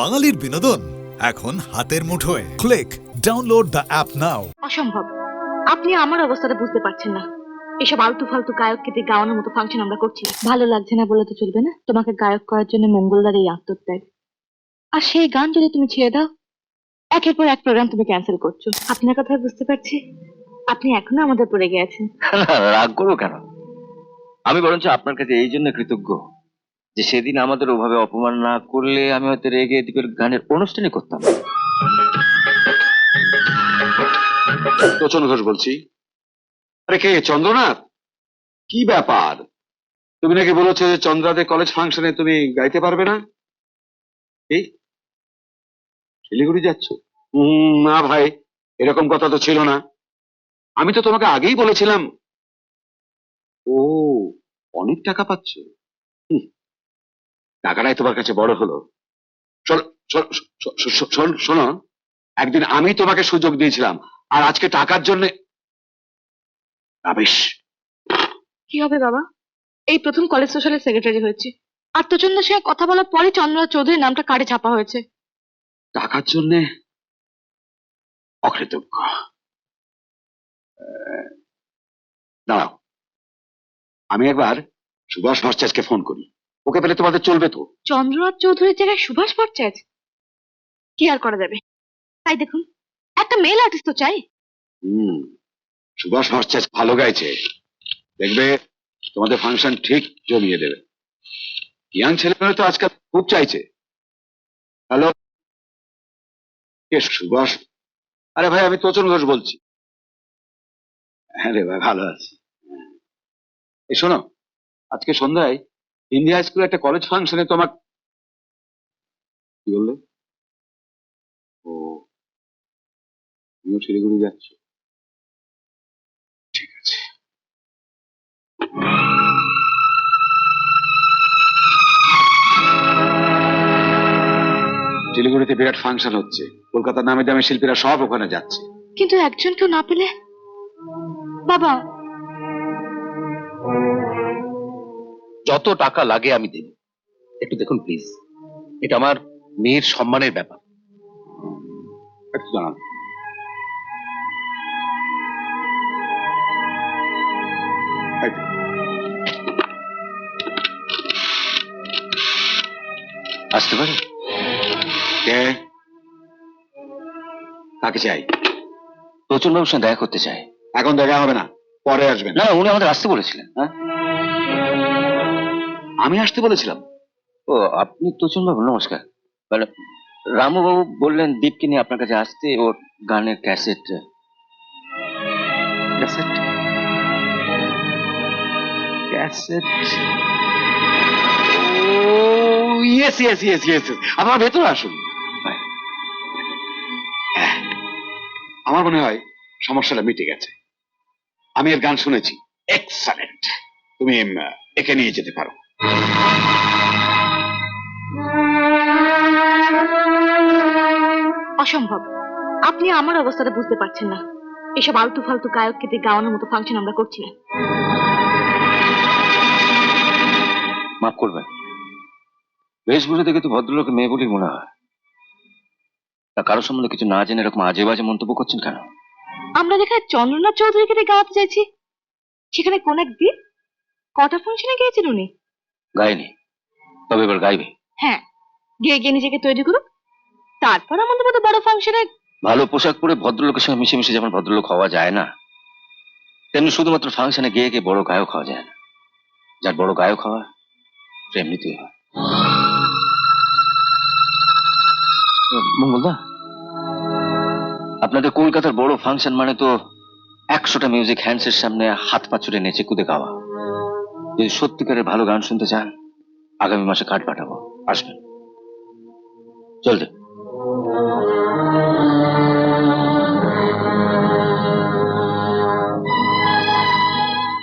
বাঙালির বিনোদন এখন হাতের মুঠোয়। ক্লিক ডাউনলোড দ্য অ্যাপ নাও। অসম্ভব। আপনি আমার অবস্থাটা বুঝতে পারছেন না। এসব আলতু ফালতু গায়ককে দিয়ে গাওয়ানোর মতো ফাংশন আমরা করছি। ভালো লাগছে না বলে তো চলবে না। তোমাকে গায়ক করার জন্য মঙ্গলবার এই আত্মত্যাগ, আর সেই গান যদি তুমি ছেড়ে দাও, একের পর এক প্রোগ্রাম তুমি ক্যান্সেল করছো। আপনার কথা বুঝতে পারছি, আপনি এখনো আমাদের পড়ে গিয়েছেন। রাগ করো কেন? আমি বরঞ্চ আপনার কাছে এই জন্য কৃতজ্ঞ যে সেদিন আমাদের ওভাবে অপমান না করলে আমি হয়তো রেগে দীপের গানের অনুষ্ঠানই করতাম। তোচন ঘোষ বলছি। আরে কে? চন্দ্রনাথ? কি ব্যাপার? তুমি নাকি বলেছো যে চন্দ্রাদের কলেজ ফাংশনে তুমি গাইতে পারবে না? এই শিলিগুড়ি যাচ্ছ? না ভাই, এরকম কথা তো ছিল না। আমি তো তোমাকে আগেই বলেছিলাম। ও, অনেক টাকা পাচ্ছ। হুম, টাকাটাই তোমার কাছে বড় হলো। শোনো, শোনো, একদিন আমি তোমাকে সুযোগ দিয়েছিলাম, আর আজকে টাকার জন্য আবেশ। কি হবে বাবা, এই প্রথম কলেজ সোশ্যালের সেক্রেটারি হয়েছে, আর তোচন্দ্রের সঙ্গে কথা বলার পরে চন্দ্রনাথ চৌধুরীর নামটা কার্ডে ছাপা হয়েছে। টাকার জন্য অকৃতজ্ঞ। দাঁড়াও, আমি একবার সুভাষ ভট্টাচার্যকে ফোন করি। ওকে পেলে তোমাদের চলবে তো? চন্দ্রনাথ চৌধুরীর জায়গায় সুভাষ ভট্টাচার্য? কি আর করা যাবে। তাই দেখুন, একটা মেল আর্টিস্ট তো চাই। হুম, সুভাষ ভট্টাচার্য ভালো গাইছে, দেখবে তোমাদের ফাংশন ঠিক জমিয়ে দেবে। ইয়াং ছেলেমেয়েরা তো আজকাল খুব চাইছে। হ্যালো, কে সুভাষ? আরে ভাই, আমি তোচন ঘোষ বলছি। হ্যাঁ রে ভাই, ভালো আছি। এই শোনো, আজকে সন্ধ্যায় ইন্ডিয়া স্কুলে একটা কলেজ ফাংশনে তোমার কি বললে? ও, তুমিও শিলিগুড়ি যাচ্ছ? ঠিক আছে। শিলিগুড়িতে বিরাট ফাংশন হচ্ছে, কলকাতার নামে দামি শিল্পীরা সব ওখানে যাচ্ছে। কিন্তু একজনকেও না পেলে বাবা। যত টাকা লাগে আমি দেব, একটু দেখুন প্লিজ। এটা আমার মেয়ের সম্মানের ব্যাপার। একটু জানান। আসতে পারে? কে? কাকে চাই? প্রচুর বাবুর সঙ্গে দেখা করতে চাই। এখন দেখা হবে না, পরে আসবেন। না, উনি আমাদের আসতে বলেছিলেন। হ্যাঁ, আমি আসতে বলেছিলাম? ও, আপনি তোচন বাবু, নমস্কার। মানে রামু বাবু বললেন দীপকে নিয়ে আপনার কাছে আসতে, ওর গানের ক্যাসেট। ক্যাসেট? ক্যাসেট? ও ইয়েস ইয়েস ইয়েস ইয়েস, আপনার ভেতরে আসুন। আমার মনে হয় সমস্যাটা মিটে গেছে। আমি এর গান শুনেছি, এক্সেলেন্ট। তুমি একে নিয়ে যেতে পারো। অসম্ভব। আপনি আমার অবস্থাটা বুঝতে পারছেন না। এসব আলতু ফালতু গায়ককে দিয়ে গাওয়ানোর মতো ফাংশন আমরা করছি না। মাফ করবেন, বেশভূষা দেখে তো ভদ্রলোকের মেয়ে বলেই মনে হয়। তা কারোর সম্বন্ধে কিছু না জেনে এরকম আজে বাজে মন্তব্য করছেন কেন? আমরা যেখানে চন্দ্রনাথ চৌধুরীকে দিয়ে গাওয়াতে চাইছি, সেখানে কোন একদিন কটা ফাংশনে গিয়েছেন উনি? গায়নি, তবে এবার গাইবে। হ্যাঁ, গিয়ে গিয়ে নিজেকে তৈরি করুক, তারপর আমাদের মতো বড় ফাংশনে। ভালো পোশাক পরে ভদ্রলোকের সঙ্গে মিশে মিশে যেমন ভদ্রলোক হওয়া যায় না, তেমনি শুধুমাত্র ফাংশনে গিয়ে গিয়ে বড় গায়ক হওয়া যায় না। যার বড় গায়ক হওয়া সে এমনিতেই হয়। মঙ্গলদা, আপনাদের কলকাতার বড় ফাংশন মানে তো 100টা মিউজিক হ্যান্ডসের সামনে হাত পা ছুড়ে নেচে কুদে গাওয়া। যদি সত্যিকারের ভালো গান শুনতে চান, আগামী মাসে কার্ড পাঠাবো, আসবেন। চলছে।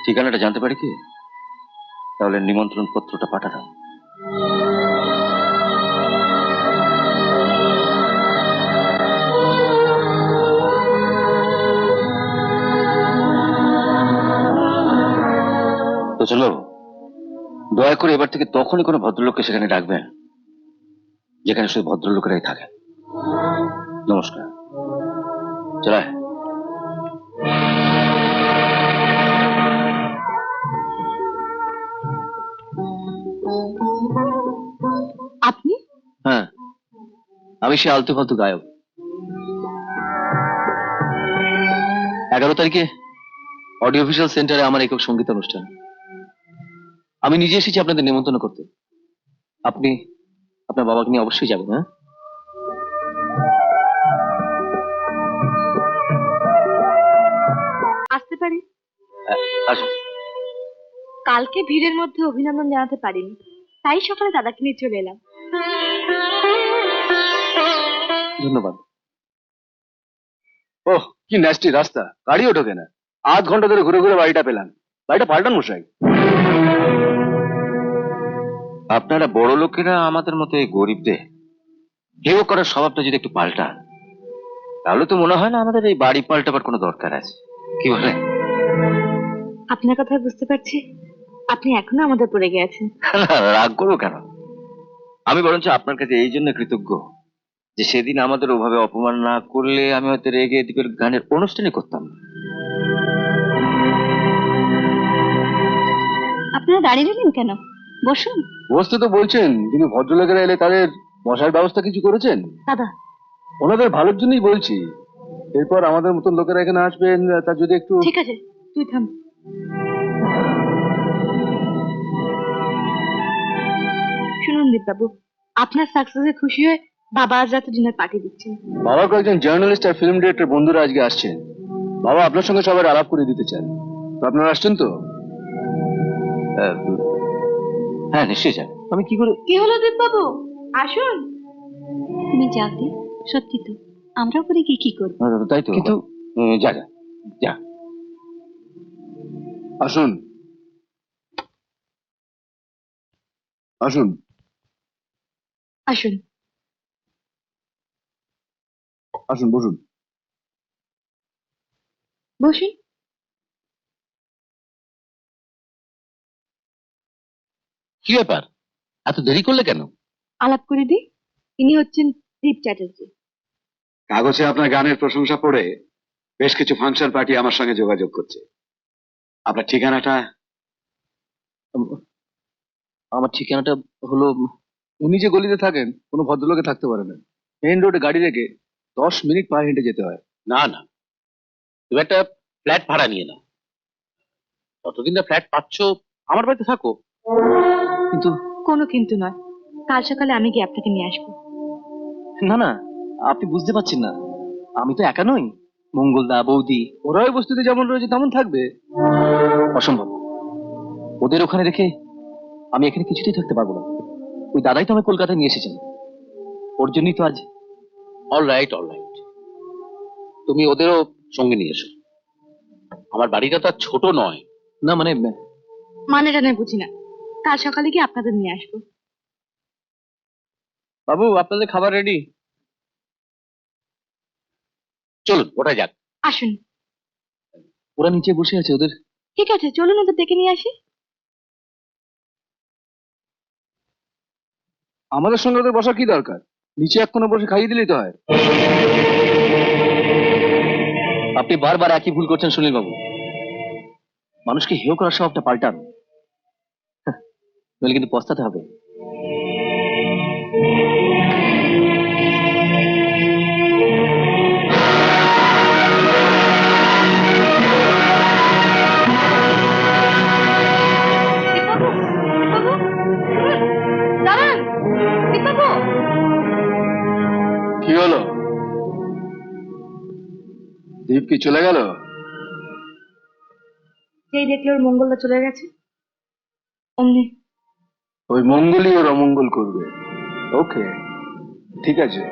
ঠিকানাটা জানতে পারি কি? তাহলে নিমন্ত্রণ পত্রটা পাঠাতাম। তো চলো, দয়া করে এবার থেকে তখনই কোনো ভদ্রলোককে সেখানে ডাকবেন যেখানে শুধু ভদ্রলোকেরাই থাকে। নমস্কার। চলে আয়। আপনি? হ্যাঁ, আমি সে আলতু ফালতু গায়ক। 11 তারিখে অডিও ভিজুয়াল সেন্টারে আমার একক সঙ্গীত অনুষ্ঠান। আমি নিজে এসেছি আপনাদের নিমন্ত্রণ করতে। আপনি আপনার বাবাকে নিয়ে অবশ্যই যাবেন। হ্যাঁ, আসতে পারি? আসুন। কালকে ভিড়ের মধ্যে অভিনন্দন জানাতে পারিনি, তাই সকালে দাদাকে নিয়ে চলে এলাম। ধন্যবাদ। ওহ, কি ন্যাস্টি রাস্তা, গাড়িও ঢোকে না। আধ ঘন্টা ধরে ঘুরে ঘুরে বাড়িটা পেলাম। বাড়িটা পাল্টান মশাই। আপনারা বড় লোকেরা আমাদের মতো এই গরিবদের হেয় করার স্বভাবটা যদি একটু পাল্টান, তাহলে তো মনে হয় না আমাদের এই বাড়ি পাল্টাবার কোনো দরকার আছে। কি বলেন? আপনার কথা বুঝতে পারছি, আপনি এখনো আমাদের পড়ে গিয়েছেন। না, রাগ করবো কেন? আমি বরঞ্চ আপনার কাছে এই জন্য কৃতজ্ঞ যে সেদিন আমাদের ওভাবে অপমান না করলে আমি হয়তো রেগে দীপের গানের অনুষ্ঠানই করতাম না। আপনারা দাঁড়িয়ে রইলেন কেন? বসুন। বসতে তো বলছেন, কিন্তু ভদ্রলোকেরা এলে তাদের বসার ব্যবস্থা কিছু করেছেন? দাদা, ওনাদের ভালোর জন্যই বলছি। এরপর আমাদের মতন লোকেরা এখানে আসবেন, তা যদি একটু। ঠিক আছে, তুই থাম। শুনুন দীপবাবু, আপনার সাকসেসে খুশি হয়ে বাবা আজ রাতে ডিনার পার্টি দিচ্ছেন। বাবা কয়েকজন জার্নালিস্ট আর ফিল্ম ডিরেক্টর বন্ধুরা আজকে আসছেন। বাবা আপনার সঙ্গে সবার আলাপ করে দিতে চান। তো আপনারা আসছেন তো? হ্যাঁ, নিশ্চয়ই যান। আমি কি করে? কি হলো দীপবাবু, আসুন। তুমি যাও দি, সত্যি তো আমরাও করে গিয়ে কি করবো? তাই তো, কিন্তু যা যা যা। আসুন আসুন আসুন। আসুন, বসুন। বসুন। কি ব্যাপার, এত দেরি করলে কেন? আলাপ করে দিই, ইনি হচ্ছেন দীপ চ্যাটার্জি। কাগজে আপনার গানের প্রশংসা পড়ে বেশ কিছু ফাংশন পার্টি আমার সঙ্গে যোগাযোগ করছে। আপনার ঠিকানাটা? আমার ঠিকানাটা হলো, উনি যে গলিতে থাকেন কোনো ভদ্রলোকে থাকতে পারে না। মেইন রোডে গাড়ি রেখে 10 মিনিট পায়ে হেঁটে যেতে হয়। না না, তুমি একটা ফ্ল্যাট ভাড়া নিয়ে নাও। ততদিন না ফ্ল্যাট পাচ্ছ, আমার বাড়িতে থাকো। কিন্তু কোনো কিন্তু নয়, কাল সকালে আমি গিয়ে আপনাকে নিয়ে আসবো। না না, আপনি বুঝতে পারছেন না, আমি তো একা নই। মঙ্গলদা, বৌদি, ওরা ওই বস্তিতে যেমন রয়েছে তেমন থাকবে। অসম্ভব, ওদের ওখানে রেখে আমি এখানে কিছুতেই থাকতে পারবো না। ওই দাদাই তো আমি কলকাতায় নিয়ে এসেছেন, ওর জন্যই তো আজ। অল রাইট অল রাইট, তুমি ওদেরও সঙ্গে নিয়ে এসো। আমার বাড়িটা তো আর ছোট নয়। না মানে, মানেটা নয় বুঝি না, কাল সকালে গিয়ে আপনাদের নিয়ে আসবো। বাবু আপনাদের খাবার রেডি। চলুন ওটা যাক। আসুন। ওরা নিচে বসে আছে, ওদের। ঠিক আছে, চলুন ওদের ডেকে নিয়ে আসি। আমাদের সঙ্গে ওদের বসার কি দরকার? নিচে এক কোণে বসে খাইয়ে দিলেই তো হয়। আপনি বারবার একই ভুল করছেন সুনীল বাবু। মানুষকে হেয় করার স্বভাবটা পাল্টান, নইলে কিন্তু পস্তাতে হবে। দীপবাবু, দীপবাবু, দাঁড়ান। দীপবাবু, কি হলো? দীপ কি চলে গেল? যেই দেখলে ওর মঙ্গলদা চলে গেছে, অমনি। ওই মঙ্গলই ওর অমঙ্গল করবে। ওকে, ঠিক আছে,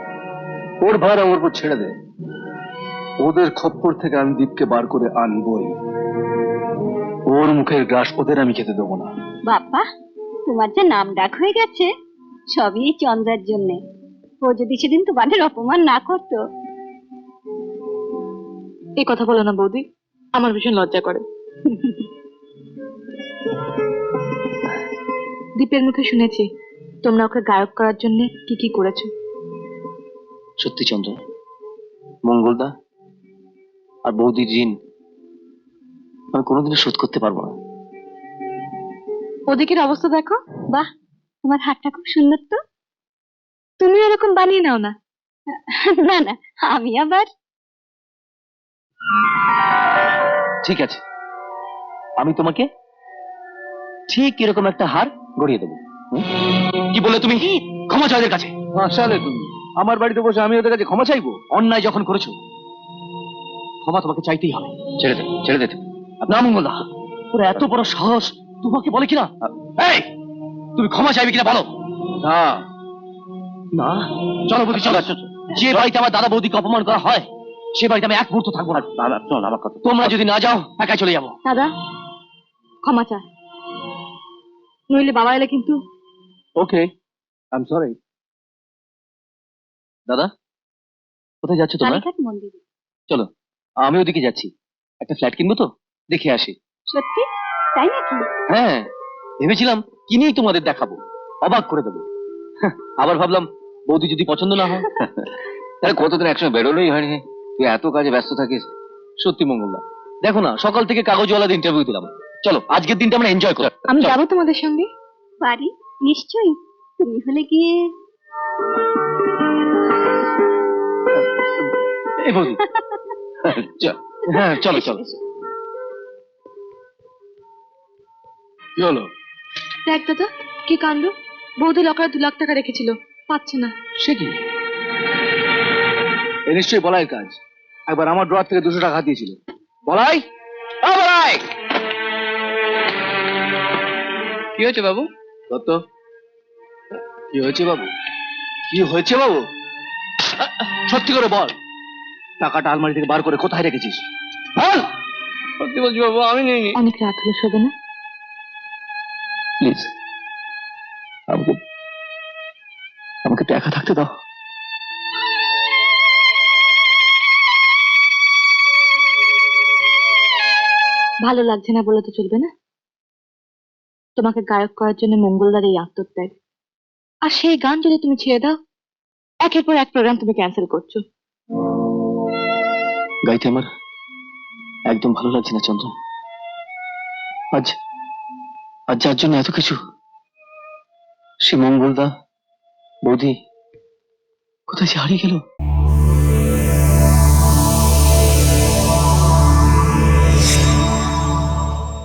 ওর ভার আমার উপর ছেড়ে দে। ওদের খপ্পর থেকে আমি দীপকে বার করে আনবই। ওর মুখের গ্রাস ওদের আমি খেতে দেবো না। বাবা, তোমার যে নাম ডাক হয়ে গেছে, সবই এই চন্দ্রার জন্যে। ও যদি সেদিন তোমাদের অপমান না করতো। এই কথা বলো না বৌদি, আমার ভীষণ লজ্জা করে। দীপের মুখে শুনেছি তোমরা ওকে গায়ক করার জন্য কি কি করেছো। সত্যি চন্দ্র, মঙ্গলদা আর বৌদির ঋণ আমি কোনোদিনও শোধ করতে পারবো না। ওদিকের অবস্থা দেখো। বাহ, তোমার হাতটা খুব সুন্দর তো। তুমি এরকম বানিয়ে নাও না। না না, আমি আবার ঠিক আছে, আমি তোমাকে ঠিক এরকম একটা হার গড়িয়ে দেবো। কি বলে তুমি ক্ষমা চাও ওদের কাছে? আসলে তুমি আমার বাড়িতে বসে আমি ওদের কাছে ক্ষমা চাইবো? অন্যায় যখন করেছো ক্ষমা তোমাকে চাইতেই হবে। ছেড়ে দে, ছেড়ে দে। না মঙ্গলদা, ওরা এত বড় সাহস তোমাকে বলে কিনা? এই, তুমি ক্ষমা চাইবে কিনা বলো। না না, চলো বৌদি চলো। যে বাড়িতে আমার দাদা বৌদিকে অপমান করা হয় সে বাড়িতে আমি এক মুহূর্ত থাকবো না। আমার কথা, তোমরা যদি না যাও একাই চলে যাবো। দাদা ক্ষমা চা, নইলে বাবা এলে কিন্তু। ওকে, আই এম সরি। দাদা কোথায় যাচ্ছ তোমরা? কালীঘাট মন্দিরে। চলো, আমি ওদিকে যাচ্ছি, একটা ফ্ল্যাট কিনবো তো, দেখে আসি। সত্যি? তাই নাকি? হ্যাঁ, ভেবেছিলাম কিনেই তোমাদের দেখাবো, অবাক করে দেবো। আবার ভাবলাম বৌদি যদি পছন্দ না হয়। তাহলে কতদিন একসঙ্গে বেরোলেই হয়নি, তুই এত কাজে ব্যস্ত থাকিস। সত্যি মঙ্গলদা, দেখো না সকাল থেকে কাগজওয়ালাদের ইন্টারভিউ দিলাম। চলো আজকের দিনটা আমরা এনজয় করি। আমি চলো। যাবো তোমাদের সঙ্গে। পারি, নিশ্চয়ই। তুমি হলে গিয়ে এই বৌদি, হ্যাঁ চলো চলো। কি হলো? দেখ দাদা কি কাণ্ড, বৌদি লকারে 2 লাখ টাকা রেখেছিল, পাচ্ছে না। সে কি? এ নিশ্চয়ই বলাইয়ের কাজ। একবার আমার ড্রয়ার থেকে 200 টাকা দিয়েছিল। বলাই, ও বলাই! কি হয়েছে বাবু? কত? কি হয়েছে বাবু? কি হয়েছে বাবু? সত্যি করে বল, টাকাটা আলমারি থেকে বার করে কোথায় রেখেছিস? বল! সত্যি বলছি বাবু, আমি নিইনি। অনেক রাত হলো, শোবে না? প্লিজ আমাকে আমাকে একটু একা থাকতে দাও। ভালো লাগছে না বলে তো চলবে না। তোমাকে গায়ক করার জন্য মঙ্গলদার এই আত্মত্যাগ, আর সেই গান যদি তুমি ছেড়ে দাও, একের পর এক প্রোগ্রাম তুমি ক্যান্সেল করছো। গাইতে আমার একদম ভালো লাগছে না চন্দ্র। আজ আজ যার জন্য এত কিছু, সে মঙ্গলদা বৌদি কোথায় যে হারিয়ে গেল।